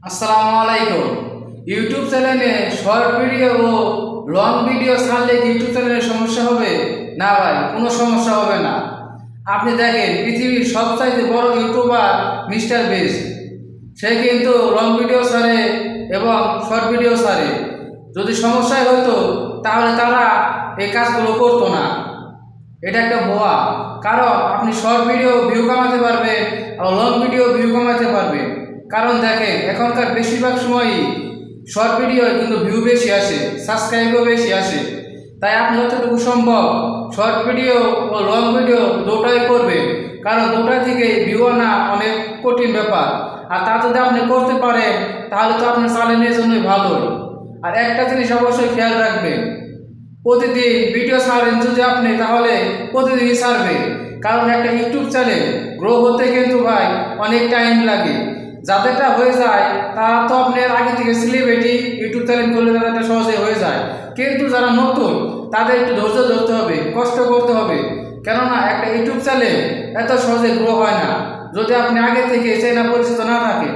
আসসালামু আলাইকুম। ইউটিউব চ্যানেলে শর্ট ভিডিও ও লং ভিডিও ছাড়লে কি ইউটিউব চ্যানেলের সমস্যা হবে? না ভাই, কোনো সমস্যা হবে না। আপনি দেখেন, পৃথিবীর সবচাইতে বড় ইউটিউবার মিস্টার বেস্ট, সে কিন্তু লং ভিডিও ছাড়ে এবং শর্ট ভিডিও ছাড়ে। যদি সমস্যাই হতো তাহলে তারা এই কাজগুলো করতো না। এটা একটা ভুয়া। কারণ আপনি শর্ট ভিডিও ভিউ কামাতে পারবেন আর লং ভিডিও ভিউ কামাতে পারবেন। কারণ দেখেন, এখনকার বেশিরভাগ সময়ই শর্ট ভিডিও কিন্তু ভিউ বেশি আসে, সাবস্ক্রাইবও বেশি আসে। তাই আপনি যতটুকু সম্ভব শর্ট ভিডিও ও লং ভিডিও দুটোই করবেন। কারণ দুটা থেকে ভিউ আনা অনেক কঠিন ব্যাপার। আর তা যদি আপনি করতে পারেন তাহলে তো আপনার চ্যানেলের জন্যই ভালোই। আর একটা জিনিস অবশ্যই খেয়াল রাখবেন, প্রতিদিন ভিডিও ছাড়েন যদি আপনি, তাহলে প্রতিদিনই ছাড়বে। কারণ একটা ইউটিউব চ্যানেল গ্রো হতে কিন্তু ভাই অনেক টাইম লাগে। যাদেরটা হয়ে যায় তারা তো আপনার আগে থেকে সেলিব্রিটি, ইউটিউব চ্যানেল করলে তাদেরটা সহজে হয়ে যায়। কিন্তু যারা নতুন তাদের একটু ধৈর্য ধরতে হবে, কষ্ট করতে হবে। কেননা একটা ইউটিউব চ্যানেল এত সহজে গ্রো হয় না যদি আপনি আগে থেকে চেনা পরিচিত না থাকে।